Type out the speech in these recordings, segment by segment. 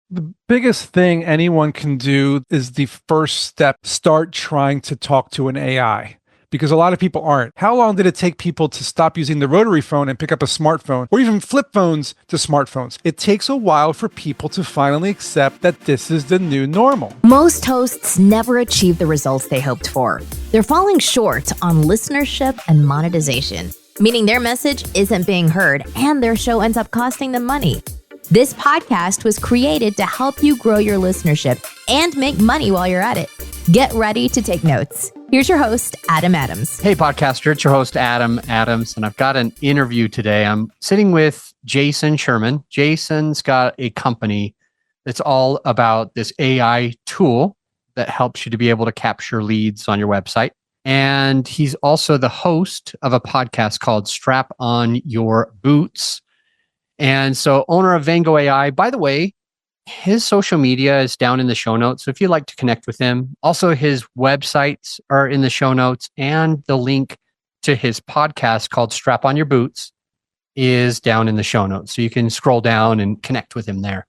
The biggest thing anyone can do is the first step, start trying to talk to an AI. Because a lot of people aren't. How long did it take people to stop using the rotary phone and pick up a smartphone, or even flip phones to smartphones? It takes a while for people to finally accept that this is the new normal. Most hosts never achieve the results they hoped for. They're falling short on listenership and monetization, meaning their message isn't being heard and their show ends up costing them money. This podcast was created to help you grow your listenership and make money while you're at it. Get ready to take notes. Here's your host, Adam Adams. Hey, podcaster, it's your host, Adam Adams, and I've got an interview today. I'm sitting with Jason Sherman. Jason's got a company that's all about this AI tool that helps you to be able to capture leads on your website. And he's also the host of a podcast called Strap On Your Boots. And so owner of Vengo AI, by the way, his social media is down in the show notes. So if you'd like to connect with him, also his websites are in the show notes, and the link to his podcast called Strap On Your Boots is down in the show notes. So you can scroll down and connect with him there.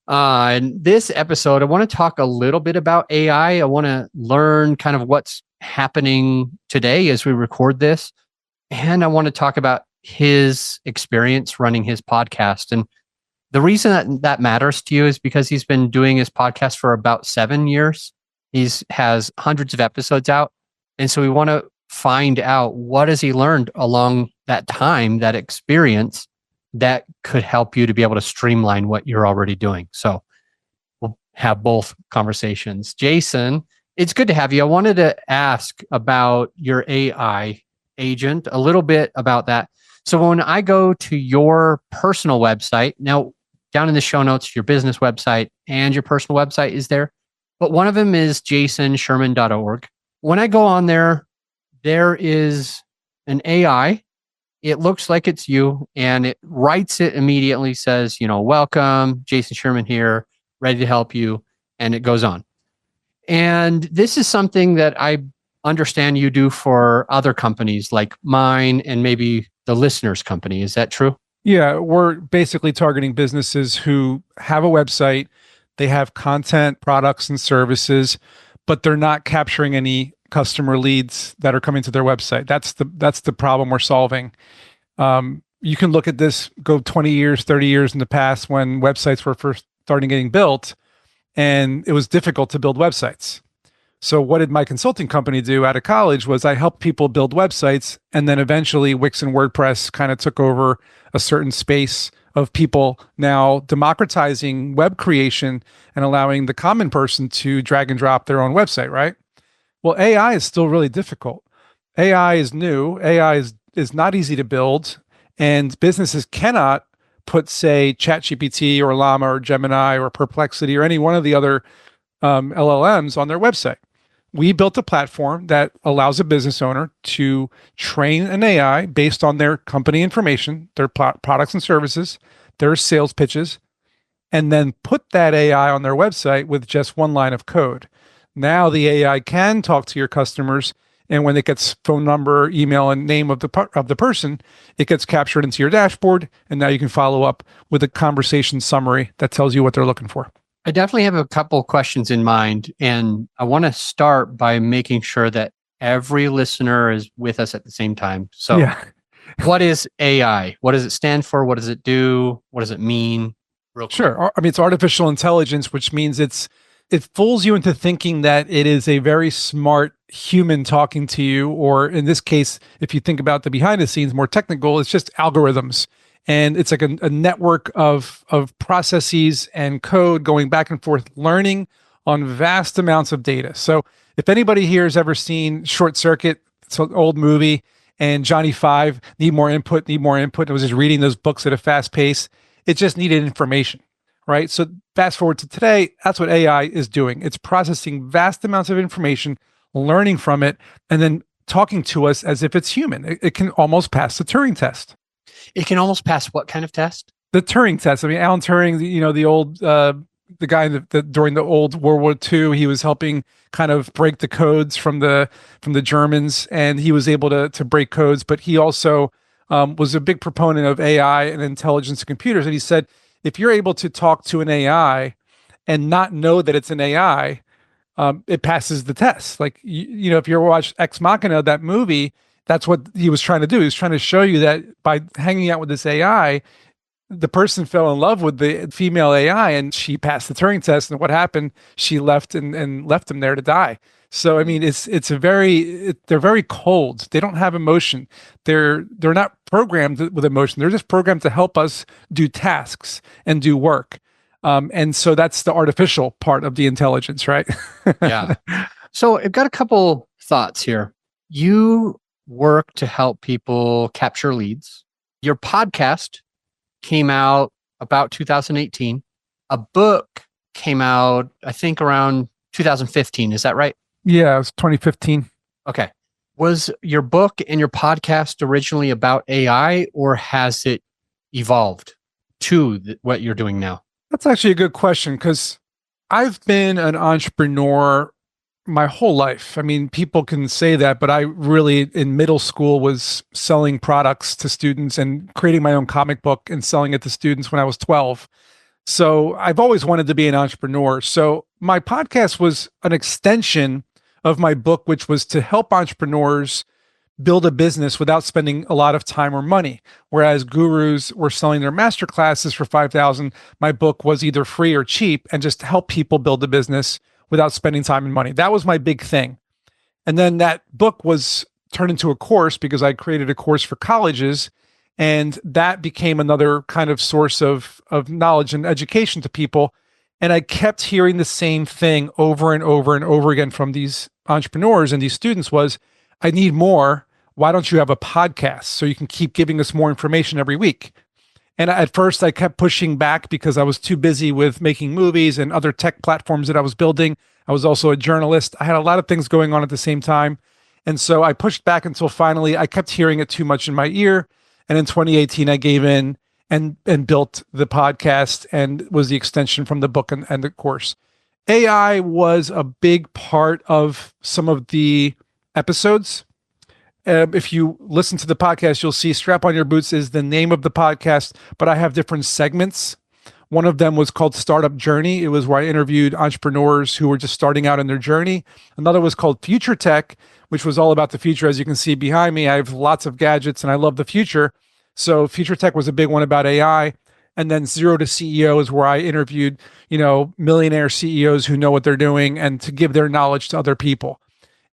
In this episode, I want to talk a little bit about AI. I want to learn kind of what's happening today as we record this. And I want to talk about his experience running his podcast. And the reason that matters to you is because he's been doing his podcast for about 7 years. Has hundreds of episodes out. And so we want to find out, what has he learned along that time, that experience, that could help you to be able to streamline what you're already doing. So we'll have both conversations. Jason, it's good to have you. I wanted to ask about your AI agent, a little bit about that. So when I go to your personal website, now down in the show notes, your business website and your personal website is there, but one of them is jasonsherman.org. When I go on there, there is an AI. It looks like it's you, and it writes it immediately, says, welcome, Jason Sherman here, ready to help you. And it goes on. And this is something that I understand you do for other companies like mine and maybe the listener's company. Is that true? Yeah, we're basically targeting businesses who have a website, they have content, products, and services, but they're not capturing any customer leads that are coming to their website. That's the problem we're solving. You can look at this, go 20 years, 30 years in the past when websites were first starting getting built, and it was difficult to build websites. So what did my consulting company do out of college was I helped people build websites, and then eventually Wix and WordPress kind of took over a certain space of people now democratizing web creation and allowing the common person to drag and drop their own website, right? Well, AI is still really difficult. AI is new. AI is not easy to build, and businesses cannot put, say, ChatGPT or Llama or Gemini or Perplexity or any one of the other LLMs on their website. We built a platform that allows a business owner to train an AI based on their company information, their products and services, their sales pitches, and then put that AI on their website with just one line of code. Now the AI can talk to your customers, and when it gets phone number, email, and name of the person, it gets captured into your dashboard, and now you can follow up with a conversation summary that tells you what they're looking for. I definitely have a couple questions in mind, and I want to start by making sure that every listener is with us at the same time. So yeah. What is AI? What does it stand for? What does it do? What does it mean? Real quick. Sure. I mean, it's artificial intelligence, which means it fools you into thinking that it is a very smart human talking to you, or in this case, if you think about the behind the scenes, more technical, it's just algorithms. And it's like a network of processes and code going back and forth, learning on vast amounts of data. So if anybody here has ever seen Short Circuit, it's an old movie, and Johnny Five, need more input, it was just reading those books at a fast pace. It just needed information, right? So fast forward to today, that's what AI is doing. It's processing vast amounts of information, learning from it, and then talking to us as if it's human. It can almost pass the Turing test. It can almost pass what kind of test? The Turing test. I mean, Alan Turing, the old, the guy that during the old World War II, he was helping kind of break the codes from the Germans, and he was able to break codes. But he also was a big proponent of AI and intelligence and computers. And he said, if you're able to talk to an AI and not know that it's an AI, it passes the test. Like, if you ever watched Ex Machina, that movie, that's what he was trying to do. He was trying to show you that by hanging out with this AI, the person fell in love with the female AI and she passed the Turing test. And what happened? She left and left him there to die. So, I mean, they're very cold. They don't have emotion. They're not programmed with emotion. They're just programmed to help us do tasks and do work. And so that's the artificial part of the intelligence, right? Yeah. So I've got a couple thoughts here. You work to help people capture leads. Your podcast came out about 2018. A book came out, I think, around 2015. Is that right? Yeah, it was 2015. Okay. Was your book and your podcast originally about AI, or has it evolved to what you're doing now? That's actually a good question, because I've been an entrepreneur my whole life. I mean, people can say that, but I really, in middle school, was selling products to students and creating my own comic book and selling it to students when I was 12. So I've always wanted to be an entrepreneur. So my podcast was an extension of my book, which was to help entrepreneurs build a business without spending a lot of time or money. Whereas gurus were selling their master classes for $5,000, my book was either free or cheap and just help people build a business without spending time and money. That was my big thing. And then that book was turned into a course because I created a course for colleges, and that became another kind of source of knowledge and education to people. And I kept hearing the same thing over and over and over again from these entrepreneurs and these students was, I need more. Why don't you have a podcast so you can keep giving us more information every week? And at first I kept pushing back because I was too busy with making movies and other tech platforms that I was building. I was also a journalist. I had a lot of things going on at the same time. And so I pushed back until finally I kept hearing it too much in my ear. And in 2018, I gave in and built the podcast, and was the extension from the book and the course. AI was a big part of some of the episodes. If you listen to the podcast, you'll see Strap On Your Boots is the name of the podcast, but I have different segments. One of them was called Startup Journey. It was where I interviewed entrepreneurs who were just starting out in their journey. Another was called Future Tech, which was all about the future. As you can see behind me, I have lots of gadgets and I love the future. So Future Tech was a big one about AI. And then Zero to CEO is where I interviewed, millionaire CEOs who know what they're doing and to give their knowledge to other people.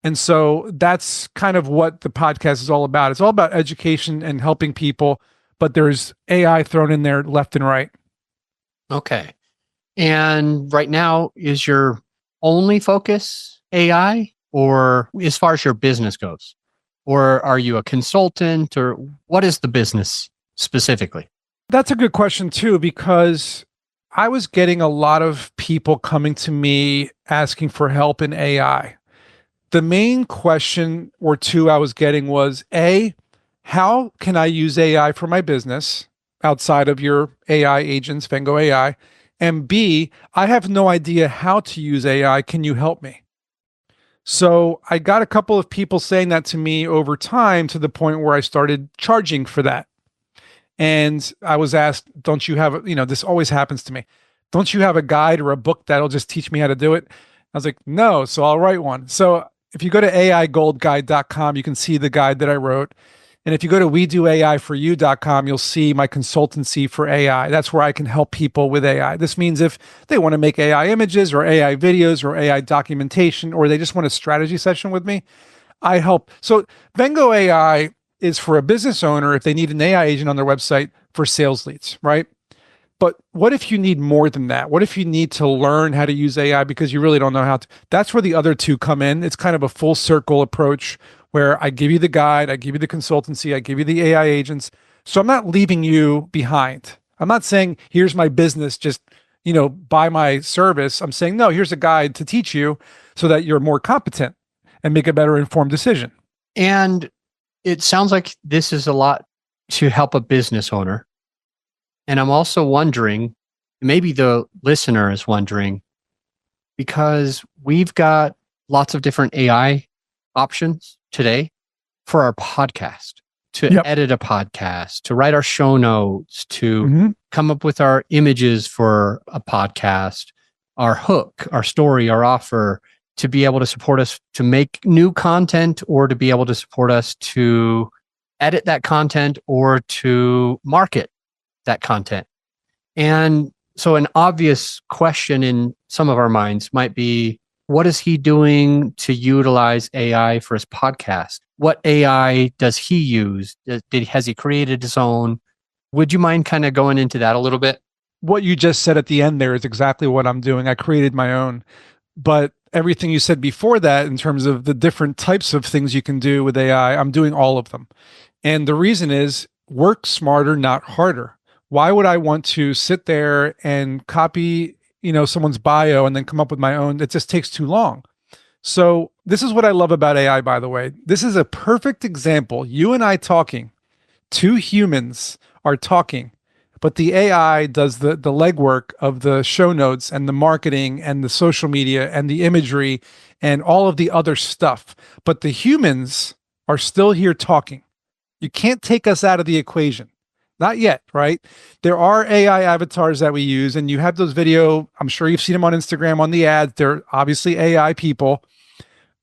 And so that's kind of what the podcast is all about. It's all about education and helping people, but there's AI thrown in there left and right. Okay. And right now, is your only focus AI, or as far as your business goes? Or are you a consultant, or what is the business specifically? That's a good question too, because I was getting a lot of people coming to me asking for help in AI. The main question or two I was getting was, A, how can I use AI for my business outside of your AI agents, Vengo AI? And B, I have no idea how to use AI. Can you help me? So I got a couple of people saying that to me over time, to the point where I started charging for that. And I was asked, don't you have, this always happens to me. Don't you have a guide or a book that'll just teach me how to do it? I was like, no, so I'll write one. So if you go to aigoldguide.com, you can see the guide that I wrote. And if you go to wedoaiforyou.com, you'll see my consultancy for AI. That's where I can help people with AI. This means if they want to make AI images or AI videos or AI documentation, or they just want a strategy session with me, I help. So Vengo AI is for a business owner if they need an AI agent on their website for sales leads, right? But what if you need more than that? What if you need to learn how to use AI because you really don't know how to? That's where the other two come in. It's kind of a full circle approach where I give you the guide, I give you the consultancy, I give you the AI agents. So I'm not leaving you behind. I'm not saying, here's my business, just, buy my service. I'm saying, no, here's a guide to teach you so that you're more competent and make a better informed decision. And it sounds like this is a lot to help a business owner. And I'm also wondering, maybe the listener is wondering, because we've got lots of different AI options today for our podcast, to edit a podcast, to write our show notes, to come up with our images for a podcast, our hook, our story, our offer, to be able to support us to make new content, or to be able to support us to edit that content or to market that content. And so an obvious question in some of our minds might be, what is he doing to utilize AI for his podcast? What AI does he use? Has he created his own? Would you mind kind of going into that a little bit? What you just said at the end there is exactly what I'm doing. I created my own. But everything you said before that, in terms of the different types of things you can do with AI, I'm doing all of them. And the reason is work smarter, not harder. Why would I want to sit there and copy, someone's bio and then come up with my own? It just takes too long. So this is what I love about AI, by the way. This is a perfect example. You and I talking, two humans are talking, but the AI does the legwork of the show notes and the marketing and the social media and the imagery and all of the other stuff. But the humans are still here talking. You can't take us out of the equation. Not yet, right? There are AI avatars that we use, and you have those video. I'm sure you've seen them on Instagram on the ads. They're obviously AI people.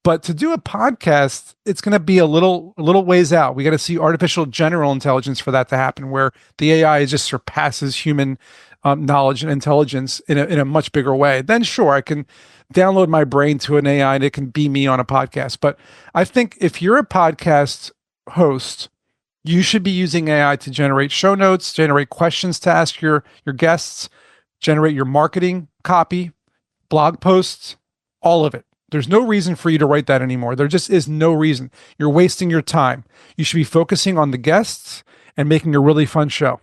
But to do a podcast, it's going to be a little ways out. We got to see artificial general intelligence for that to happen, where the AI just surpasses human knowledge and intelligence in a much bigger way. Then sure, I can download my brain to an AI and it can be me on a podcast. But I think if you're a podcast host, you should be using AI to generate show notes, generate questions to ask your guests, generate your marketing copy, blog posts, all of it. There's no reason for you to write that anymore. There just is no reason. You're wasting your time. You should be focusing on the guests and making a really fun show.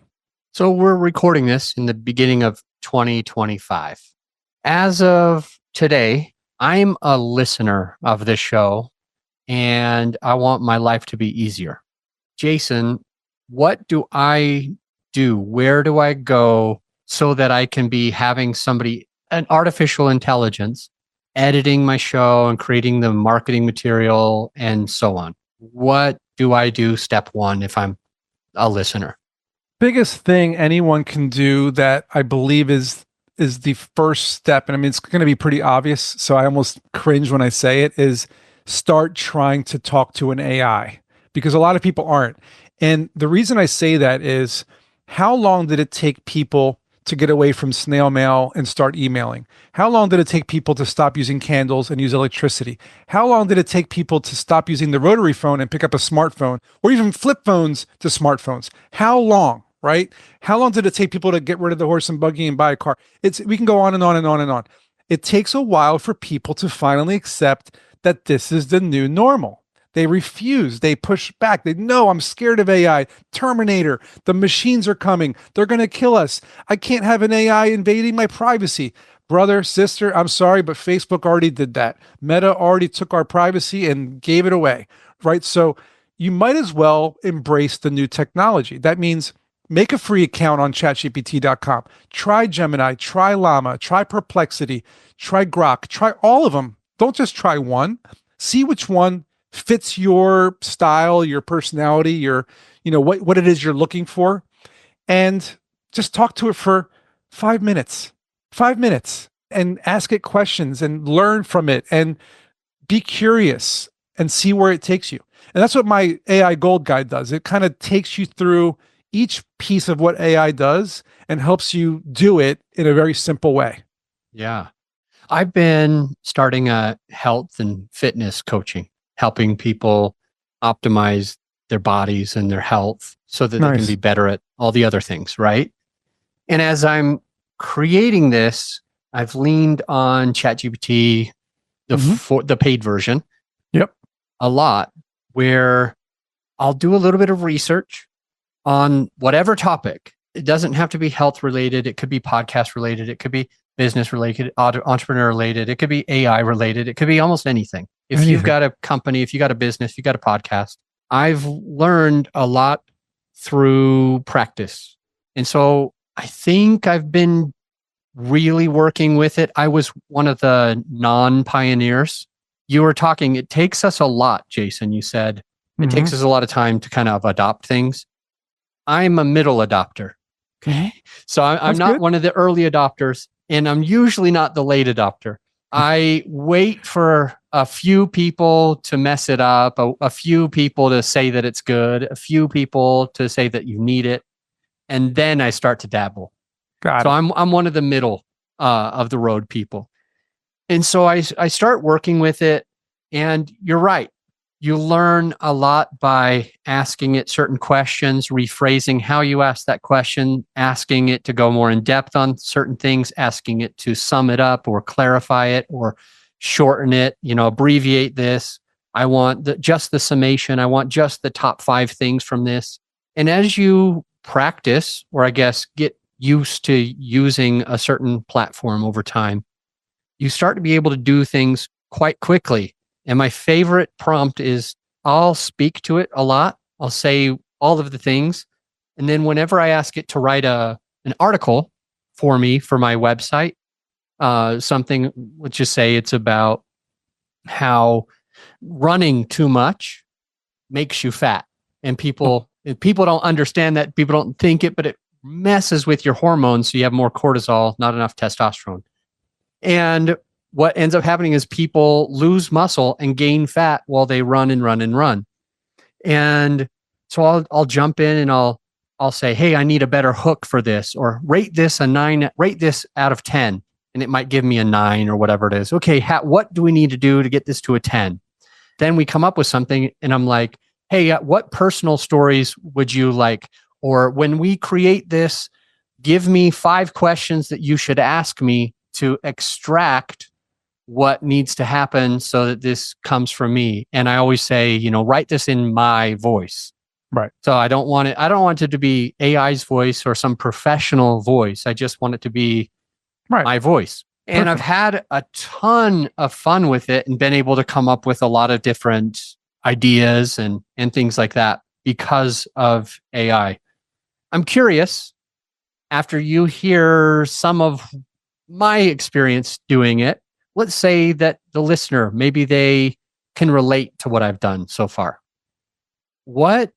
So we're recording this in the beginning of 2025. As of today, I'm a listener of this show and I want my life to be easier. Jason, what do I do? Where do I go so that I can be having somebody, an artificial intelligence, editing my show and creating the marketing material and so on? What do I do step one if I'm a listener? Biggest thing anyone can do that I believe is the first step, and I mean, it's going to be pretty obvious, so I almost cringe when I say it, is start trying to talk to an AI, because a lot of people aren't. And the reason I say that is, how long did it take people to get away from snail mail and start emailing? How long did it take people to stop using candles and use electricity? How long did it take people to stop using the rotary phone and pick up a smartphone, or even flip phones to smartphones? How long, right? How long did it take people to get rid of the horse and buggy and buy a car? We can go on and on and on and on. It takes a while for people to finally accept that this is the new normal. They refuse. They push back. They know, I'm scared of AI. Terminator. The machines are coming. They're going to kill us. I can't have an AI invading my privacy. Brother, sister, I'm sorry, but Facebook already did that. Meta already took our privacy and gave it away, right? So you might as well embrace the new technology. That means make a free account on chatgpt.com. Try Gemini, try Llama, try Perplexity, try Grok, try all of them. Don't just try one. See which one fits your style, your personality, your, what it is you're looking for, and just talk to it for 5 minutes, and ask it questions and learn from it and be curious and see where it takes you. And that's what my AI Gold Guide does. It kind of takes you through each piece of what AI does and helps you do it in a very simple way. Yeah. I've been starting a health and fitness coaching, helping people optimize their bodies and their health so that they can be better at all the other things, right? And as I'm creating this, I've leaned on ChatGPT, the paid version, a lot, where I'll do a little bit of research on whatever topic. It doesn't have to be health related. It could be podcast related. It could be business related, entrepreneur related. It could be AI related. It could be almost anything. If you've got a company, if you got a business, if you got a podcast, I've learned a lot through practice. And so I think I've been really working with it. I was one of the non-pioneers. You were talking, it takes us a lot, Jason. You said it takes us a lot of time to kind of adopt things. I'm a middle adopter. Okay. So I'm not one of the early adopters. and I'm usually not the late adopter. I wait for a few people to mess it up, a few people to say that it's good, a few people to say that you need it, and then I start to dabble. Got So it. I'm one of the middle of the road people. And so I start working with it, and you're right. You learn a lot by asking it certain questions, rephrasing how you ask that question, asking it to go more in depth on certain things, asking it to sum it up or clarify it or shorten it, abbreviate this. I want just the summation. I want just the top 5 things from this. And as you practice, or I guess get used to using a certain platform over time, you start to be able to do things quite quickly. And my favorite prompt is I'll speak to it a lot. I'll say all of the things. And then whenever I ask it to write an article for me for my website, something, let's just say it's about how running too much makes you fat. And people don't understand that. People don't think it, but it messes with your hormones. So you have more cortisol, not enough testosterone. And what ends up happening is people lose muscle and gain fat while they run and run and run. And so I'll jump in and I'll say, hey, I need a better hook for this, or rate this a 9, rate this out of 10. And it might give me a 9 or whatever it is. Okay, what do we need to do to get this to a 10? Then we come up with something and I'm like, hey, what personal stories would you like? Or when we create this, give me 5 questions that you should ask me to extract what needs to happen so that this comes from me. And I always say, write this in my voice. Right. So I don't want it to be AI's voice or some professional voice. I just want it to be my voice. And I've had a ton of fun with it and been able to come up with a lot of different ideas and things like that because of AI. I'm curious, after you hear some of my experience doing it, let's say that the listener, maybe they can relate to what I've done so far. What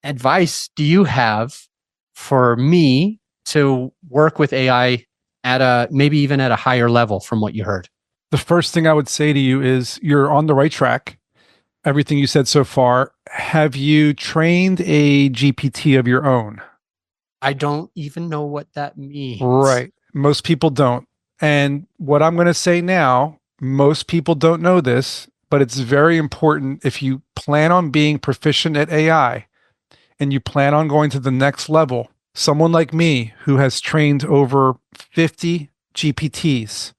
advice do you have for me to work with AI at maybe even at a higher level from what you heard? The first thing I would say to you is you're on the right track. Everything you said so far. Have you trained a GPT of your own? I don't even know what that means. Right. Most people don't. And what I'm going to say now, most people don't know this, but it's very important if you plan on being proficient at AI and you plan on going to the next level. Someone like me who has trained over 50 GPTs,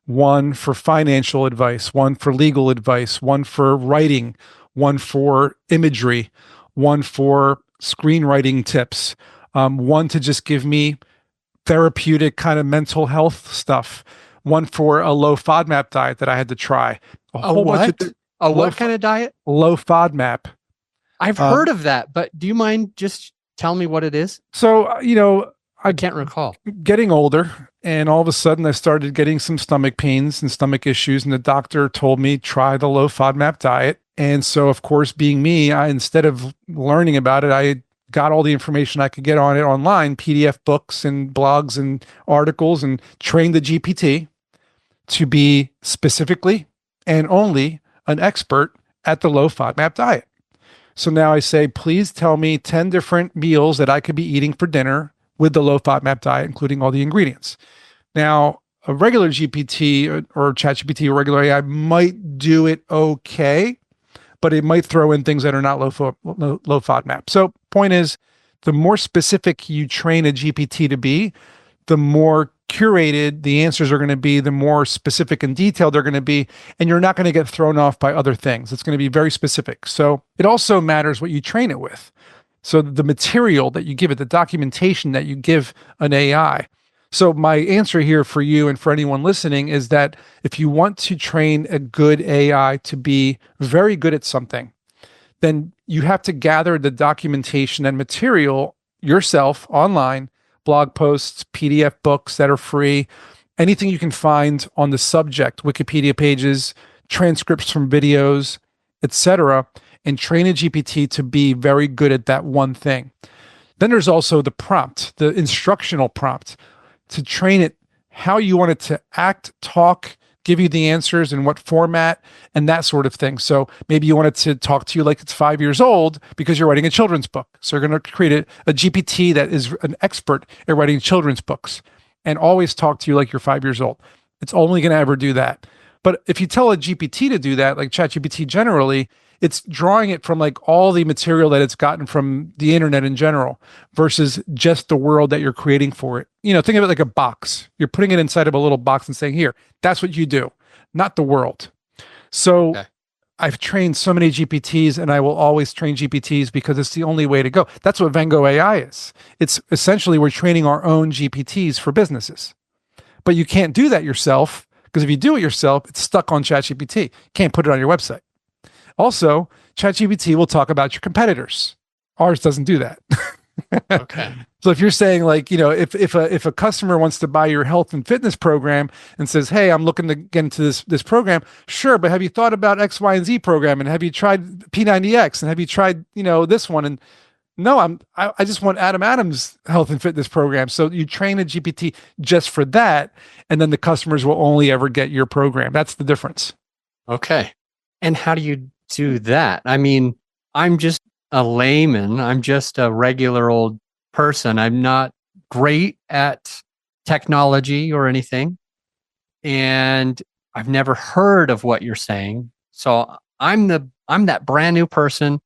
one for financial advice, one for legal advice, one for writing, one for imagery, one for screenwriting tips, one to just give me therapeutic kind of mental health stuff, one for a low FODMAP diet that I had to try. What kind of diet? Low FODMAP. I've heard of that, but do you mind just tell me what it is? So, I can't recall. Getting older, and all of a sudden I started getting some stomach pains and stomach issues, and the doctor told me try the low FODMAP diet. And so, of course, being me, instead of learning about it, I got all the information I could get on it online, PDF books and blogs and articles, and trained the GPT to be specifically and only an expert at the low FODMAP diet. So now I say, please tell me 10 different meals that I could be eating for dinner with the low FODMAP diet, including all the ingredients. Now, a regular GPT or ChatGPT or regular AI might do it okay, but it might throw in things that are not low FODMAP. So point is, the more specific you train a GPT to be, the more curated the answers are going to be, the more specific and detailed they're going to be, and you're not going to get thrown off by other things. It's going to be very specific. So it also matters what you train it with. So the material that you give it, the documentation that you give an AI. So my answer here for you and for anyone listening is that if you want to train a good AI to be very good at something, then you have to gather the documentation and material yourself online, blog posts, PDF books that are free, anything you can find on the subject, Wikipedia pages, transcripts from videos, etc., and train a GPT to be very good at that one thing. Then there's also the prompt, the instructional prompt, to train it how you want it to act, talk, give you the answers in what format, and that sort of thing. So maybe you want it to talk to you like it's 5 years old because you're writing a children's book. So you're going to create a GPT that is an expert at writing children's books and always talk to you like you're 5 years old. It's only going to ever do that. But if you tell a GPT to do that, like ChatGPT generally, it's drawing it from like all the material that it's gotten from the internet in general versus just the world that you're creating for it. Think of it like a box. You're putting it inside of a little box and saying, here, that's what you do, not the world. So okay. I've trained so many GPTs and I will always train GPTs because it's the only way to go. That's what Vengo AI is. It's essentially we're training our own GPTs for businesses. But you can't do that yourself because if you do it yourself, it's stuck on ChatGPT. Can't put it on your website. Also, ChatGPT will talk about your competitors. Ours doesn't do that. Okay. So if you're saying like, if a customer wants to buy your health and fitness program and says, hey, I'm looking to get into this program, sure, but have you thought about X, Y, and Z program? And have you tried P90X? And have you tried, this one? And no, I just want Adam Adams' health and fitness program. So you train a GPT just for that, and then the customers will only ever get your program. That's the difference. Okay. And how do you do that? I mean, I'm just a layman. I'm just a regular old person. I'm not great at technology or anything. And I've never heard of what you're saying. So I'm that brand new person.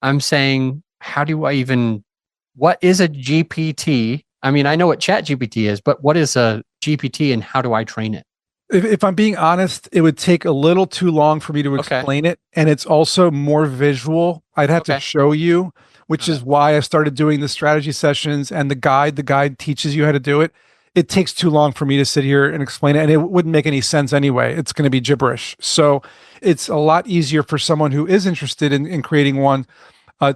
I'm saying, how do I what is a GPT? I mean, I know what ChatGPT is, but what is a GPT and how do I train it? If I'm being honest, it would take a little too long for me to explain it. And it's also more visual. I'd have to show you, which is why I started doing the strategy sessions and the guide. The guide teaches you how to do it. It takes too long for me to sit here and explain it. And it wouldn't make any sense anyway. It's going to be gibberish. So it's a lot easier for someone who is interested in creating one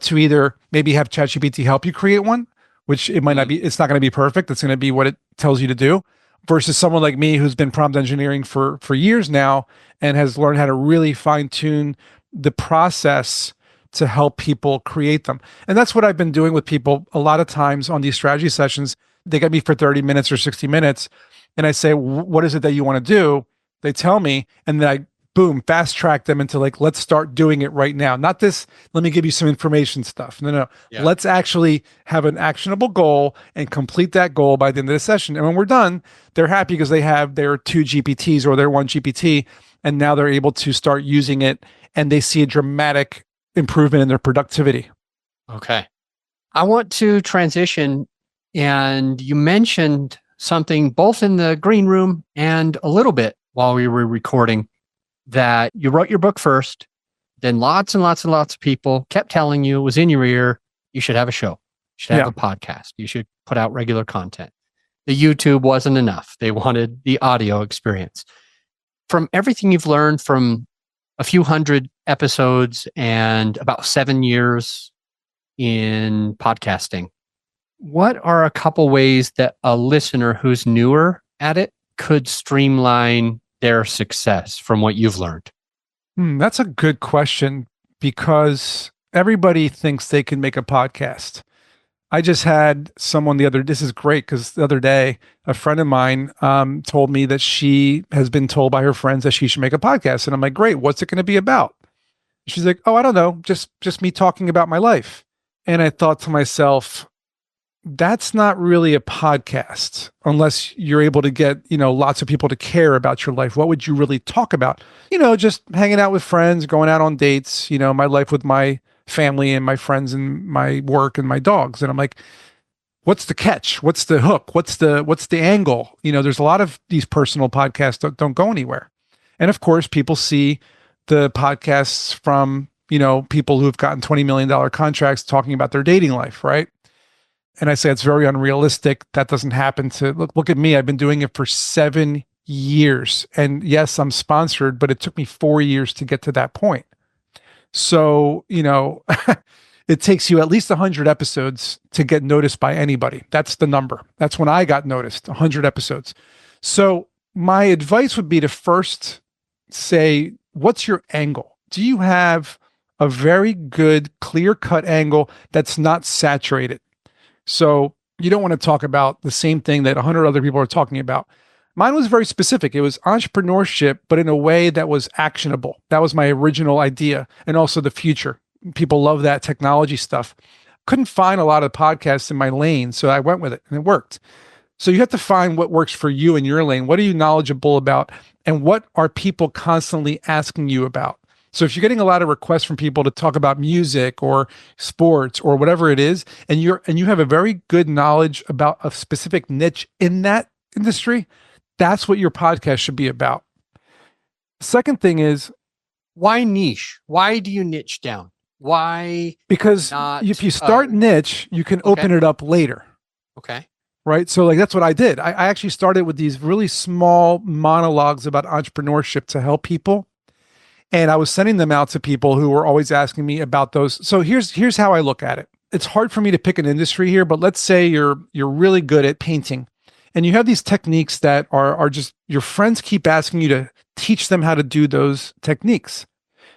to either maybe have ChatGPT help you create one, which it might not be, it's not going to be perfect. It's going to be what it tells you to do. Versus someone like me who's been prompt engineering for years now and has learned how to really fine tune the process to help people create them. And that's what I've been doing with people a lot of times on these strategy sessions. They get me for 30 minutes or 60 minutes and I say, what is it that you want to do? They tell me, and then I boom, fast track them into like, let's start doing it right now. Not this, let me give you some information stuff. No. Yeah. Let's actually have an actionable goal and complete that goal by the end of the session. And when we're done, they're happy because they have their 2 GPTs or their 1 GPT, and now they're able to start using it and they see a dramatic improvement in their productivity. Okay. I want to transition, and you mentioned something both in the green room and a little bit while we were recording, that you wrote your book first, then lots and lots and lots of people kept telling you, it was in your ear, you should have a show, you should have a podcast, you should put out regular content. The YouTube wasn't enough. They wanted the audio experience. From everything you've learned from a few hundred episodes and about 7 years in podcasting, what are a couple ways that a listener who's newer at it could streamline their success from what you've learned? That's a good question because everybody thinks they can make a podcast. I just had someone this is great because the other day, a friend of mine told me that she has been told by her friends that she should make a podcast. And I'm like, great, what's it going to be about? She's like, oh, I don't know, just me talking about my life. And I thought to myself, that's not really a podcast unless you're able to get, lots of people to care about your life. What would you really talk about? Just hanging out with friends, going out on dates, my life with my family and my friends and my work and my dogs. And I'm like, what's the catch? What's the hook? What's the angle? There's a lot of these personal podcasts that don't go anywhere. And of course, people see the podcasts from, people who've gotten $20 million contracts talking about their dating life, right? And I say it's very unrealistic. That doesn't happen look at me. I've been doing it for 7 years. And yes, I'm sponsored, but it took me 4 years to get to that point. So, it takes you at least 100 episodes to get noticed by anybody. That's the number. That's when I got noticed, 100 episodes. So my advice would be to first say, what's your angle? Do you have a very good, clear-cut angle that's not saturated? So you don't want to talk about the same thing that 100 other people are talking about. Mine was very specific. It was entrepreneurship, but in a way that was actionable. That was my original idea, and also the future. People love that technology stuff. Couldn't find a lot of podcasts in my lane, so I went with it, and it worked. So you have to find what works for you in your lane. What are you knowledgeable about, and what are people constantly asking you about? So if you're getting a lot of requests from people to talk about music or sports or whatever it is, and you have a very good knowledge about a specific niche in that industry, that's what your podcast should be about. Second thing is, why niche? Why do you niche down? Why? Because not, if you start niche, you can open it up later. Okay. Right. So like, that's what I did. I actually started with these really small monologues about entrepreneurship to help people. And I was sending them out to people who were always asking me about those. So here's how I look at it. It's hard for me to pick an industry here, but let's say you're really good at painting and you have these techniques that are just, your friends keep asking you to teach them how to do those techniques.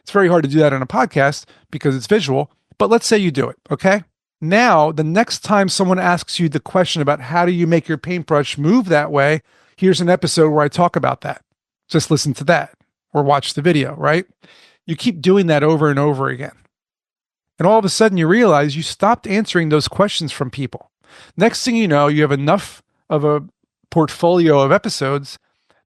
It's very hard to do that on a podcast because it's visual, but let's say you do it. Okay. Now, the next time someone asks you the question about how do you make your paintbrush move that way, here's an episode where I talk about that. Just listen to that or watch the video, right? You keep doing that over and over again. And all of a sudden you realize you stopped answering those questions from people. Next thing you know, you have enough of a portfolio of episodes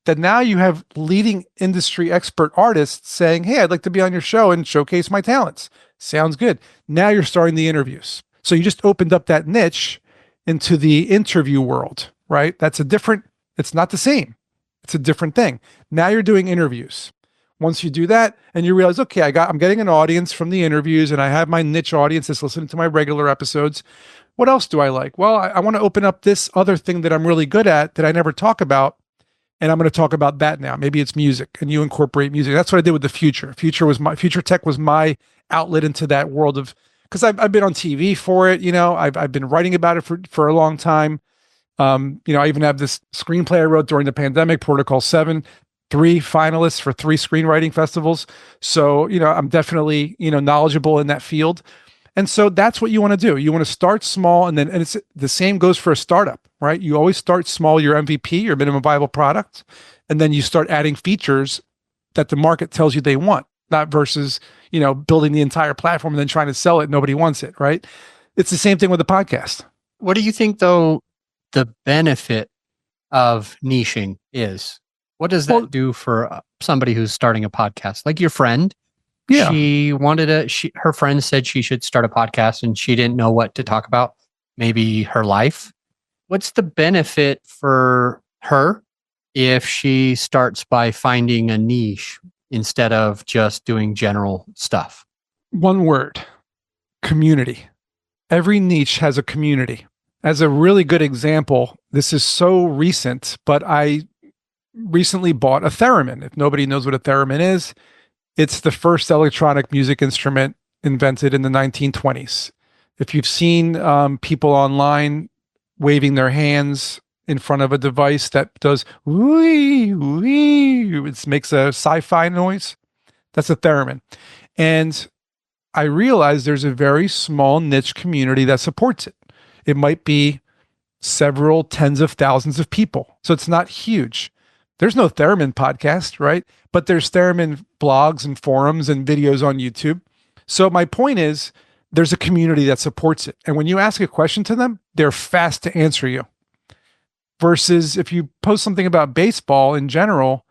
that now you have leading industry expert artists saying, hey, I'd like to be on your show and showcase my talents. Sounds good. Now you're starting the interviews. So you just opened up that niche into the interview world, right? It's not the same. It's a different thing. Now you're doing interviews. Once you do that and you realize, okay, I'm getting an audience from the interviews and I have my niche audience that's listening to my regular episodes. What else do I like? Well, I want to open up this other thing that I'm really good at that I never talk about. And I'm going to talk about that now. Maybe it's music and you incorporate music. That's what I did with the future. Future tech was my outlet into that world of, because I've been on TV for it. I've been writing about it for a long time. I even have this screenplay I wrote during the pandemic, Protocol 7, 3 finalists for 3 screenwriting festivals. So, I'm definitely, knowledgeable in that field. And so that's what you want to do. You want to start small, and it's the same goes for a startup, right? You always start small, your MVP, your minimum viable product, and then you start adding features that the market tells you they want, not versus, building the entire platform and then trying to sell it. Nobody wants it, right? It's the same thing with the podcast. What do you think, though, the benefit of niching is? What does that do for somebody who's starting a podcast? Like your friend, yeah. Her friend said she should start a podcast and she didn't know what to talk about. Maybe her life. What's the benefit for her if she starts by finding a niche instead of just doing general stuff? One word: community. Every niche has a community. As a really good example, this is so recent, but I recently bought a theremin. If nobody knows what a theremin is, it's the first electronic music instrument invented in the 1920s. If you've seen people online waving their hands in front of a device that does wee, wee, it makes a sci-fi noise, that's a theremin. And I realized there's a very small niche community that supports it. It might be several tens of thousands of people. So it's not huge. There's no theremin podcast, right? But there's theremin blogs and forums and videos on YouTube. So my point is, there's a community that supports it. And when you ask a question to them, they're fast to answer you. Versus if you post something about baseball in general,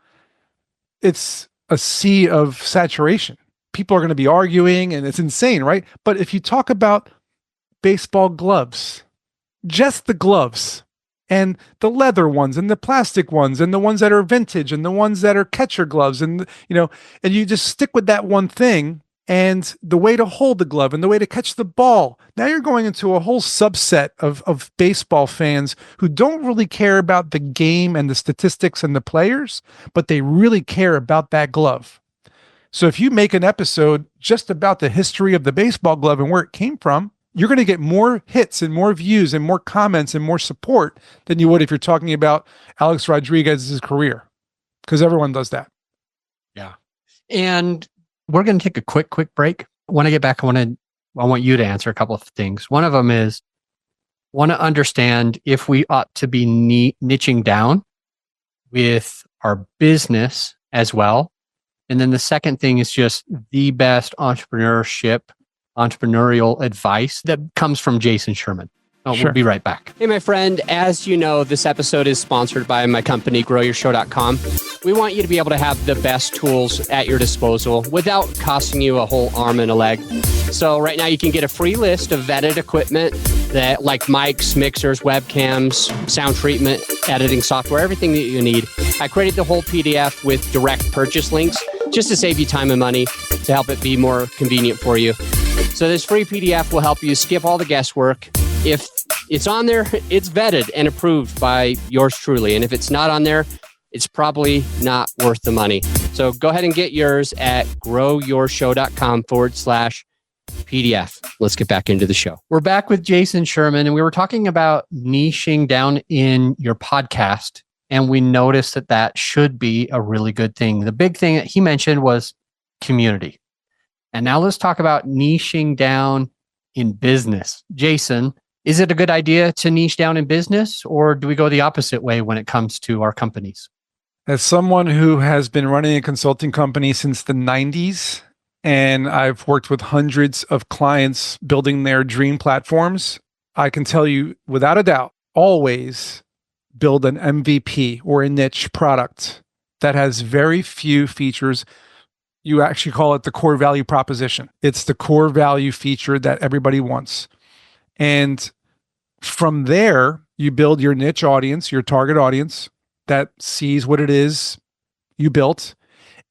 it's a sea of saturation. People are going to be arguing and it's insane, right? But if you talk about baseball gloves, just the gloves, and the leather ones and the plastic ones and the ones that are vintage and the ones that are catcher gloves, and and you just stick with that one thing and the way to hold the glove and the way to catch the ball. Now you're going into a whole subset of baseball fans who don't really care about the game and the statistics and the players, but they really care about that glove. So if you make an episode just about the history of the baseball glove and where it came from, you're going to get more hits and more views and more comments and more support than you would if you're talking about Alex Rodriguez's career, because everyone does that. Yeah. And we're going to take a quick break. When I get back, I want you to answer a couple of things. One of them is, want to understand if we ought to be niching down with our business as well. And then the second thing is just the best entrepreneurial advice that comes from Jason Sherman. Sure. We'll be right back. Hey, my friend, as you know, this episode is sponsored by my company, growyourshow.com. We want you to be able to have the best tools at your disposal without costing you a whole arm and a leg. So right now you can get a free list of vetted equipment that like mics, mixers, webcams, sound treatment, editing software, everything that you need. I created the whole PDF with direct purchase links just to save you time and money, to help it be more convenient for you. So this free PDF will help you skip all the guesswork. If it's on there, it's vetted and approved by yours truly. And if it's not on there, it's probably not worth the money. So go ahead and get yours at growyourshow.com/PDF. Let's get back into the show. We're back with Jason Sherman, and we were talking about niching down in your podcast. And we noticed that that should be a really good thing. The big thing that he mentioned was community. And now let's talk about niching down in business. Jason, is it a good idea to niche down in business, or do we go the opposite way when it comes to our companies? As someone who has been running a consulting company since the 90s, and I've worked with hundreds of clients building their dream platforms, I can tell you without a doubt, always build an MVP or a niche product that has very few features. You actually call it the core value proposition. It's the core value feature that everybody wants. And from there, you build your niche audience, your target audience that sees what it is you built.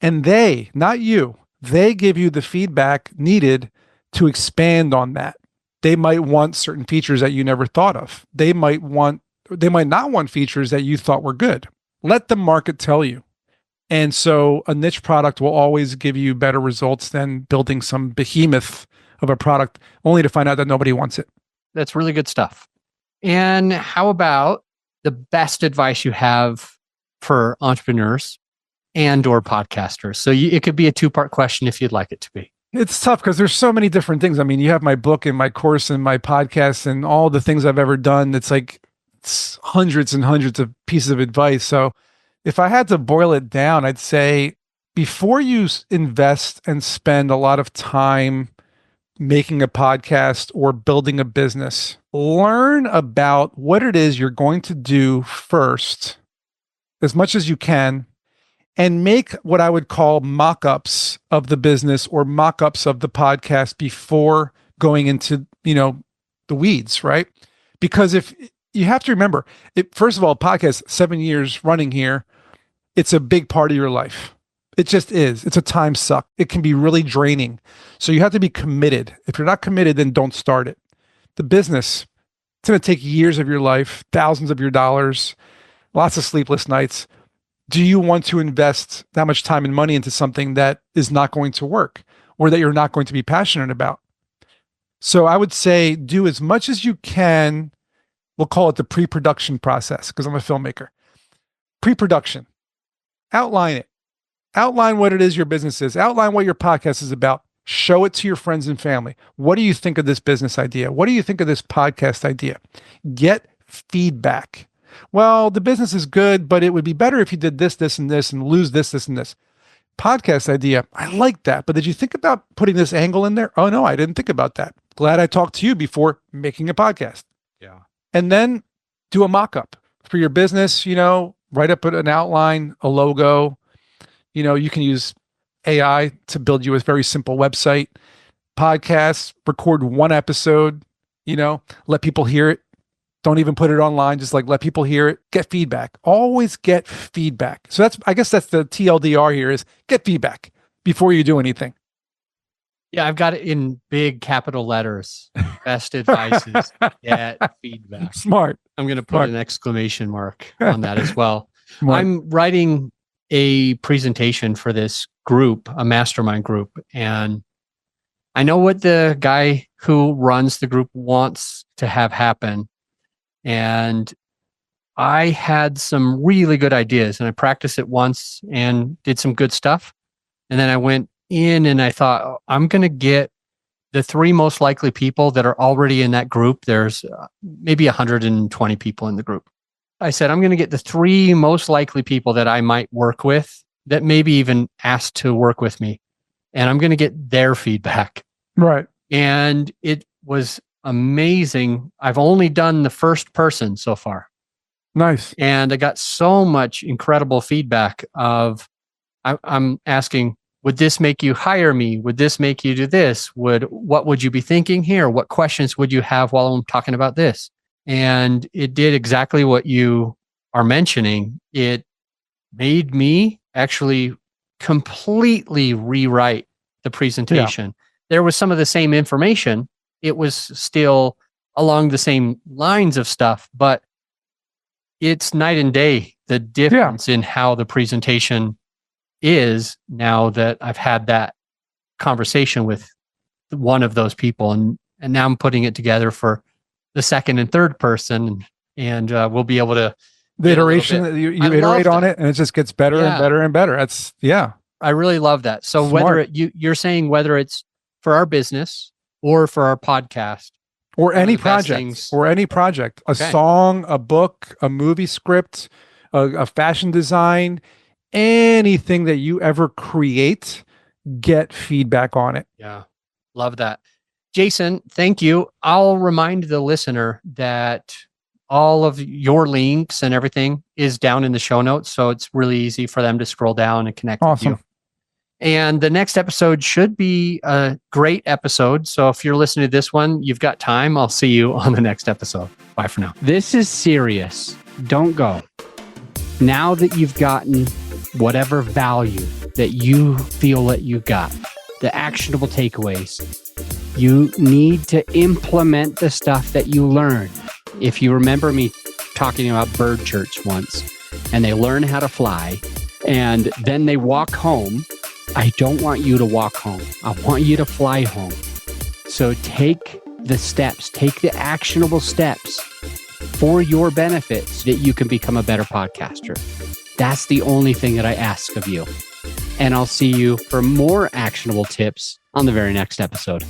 And they, not you, they give you the feedback needed to expand on that. They might want certain features that you never thought of. They might not want features that you thought were good. Let the market tell you. And so a niche product will always give you better results than building some behemoth of a product only to find out that nobody wants it. That's really good stuff. And how about the best advice you have for entrepreneurs and or podcasters? So it could be a two-part question if you'd like it to be. It's tough because there's so many different things. I mean, you have my book and my course and my podcast and all the things I've ever done. It's hundreds and hundreds of pieces of advice. So if I had to boil it down, I'd say before you invest and spend a lot of time making a podcast or building a business, learn about what it is you're going to do first, as much as you can, and make what I would call mock-ups of the business or mock-ups of the podcast before going into, the weeds, right? Because if you have to remember, first of all, podcast, 7 years running here, it's a big part of your life. It just is. It's a time suck. It can be really draining. So you have to be committed. If you're not committed, then don't start it. The business, it's going to take years of your life, thousands of your dollars, lots of sleepless nights. Do you want to invest that much time and money into something that is not going to work or that you're not going to be passionate about? So I would say do as much as you can. We'll call it the pre-production process because I'm a filmmaker. Pre-production. Outline it. Outline what it is your business is. Outline what your podcast is about. Show it to your friends and family. What do you think of this business idea? What do you think of this podcast idea? Get feedback. Well, the business is good, but it would be better if you did this, this, and this, and lose this, this, and this. Podcast idea. I like that, but did you think about putting this angle in there? Oh, no, I didn't think about that. Glad I talked to you before making a podcast. Yeah. And then do a mock-up for your business, write up an outline, a logo. You can use AI to build you a very simple website, podcasts, record one episode, let people hear it. Don't even put it online. Just let people hear it. Get feedback. Always get feedback. So I guess that's the TLDR here is get feedback before you do anything. Yeah, I've got it in big capital letters. Best advice is get feedback. Smart. I'm going to put an exclamation mark on that as well. Smart. I'm writing a presentation for this group, a mastermind group, and I know what the guy who runs the group wants to have happen. And I had some really good ideas and I practiced it once and did some good stuff. And then I went in and I thought, I'm going to get the three most likely people that are already in that group. There's maybe 120 people in the group. I said, I'm going to get the 3 most likely people that I might work with that maybe even asked to work with me. And I'm going to get their feedback. Right. And it was amazing. I've only done the first person so far. Nice. And I got so much incredible feedback of, I'm asking, would this make you hire me? Would this make you do this? What would you be thinking here? What questions would you have while I'm talking about this? And it did exactly what you are mentioning. It made me actually completely rewrite the presentation. Yeah. There was some of the same information. It was still along the same lines of stuff, but it's night and day, the difference in how the presentation is now that I've had that conversation with one of those people. And now I'm putting it together for the second and third person. And we'll be able to... The iteration, you iterate on it and it just gets better and better and better. That's, I really love that. So Smart. Whether you're saying whether it's for our business or for our podcast, or any project, a song, a book, a movie script, a fashion design, anything that you ever create, get feedback on it. Yeah. Love that. Jason, thank you. I'll remind the listener that all of your links and everything is down in the show notes. So it's really easy for them to scroll down and connect with you. And the next episode should be a great episode. So if you're listening to this one, you've got time. I'll see you on the next episode. Bye for now. This is serious. Don't go. Now that you've gotten whatever value that you feel that you got, the actionable takeaways, you need to implement the stuff that you learned. If you remember me talking about bird church once, and they learn how to fly, and then they walk home, I don't want you to walk home. I want you to fly home. So take the steps, take the actionable steps for your benefit so that you can become a better podcaster. That's the only thing that I ask of you. And I'll see you for more actionable tips on the very next episode.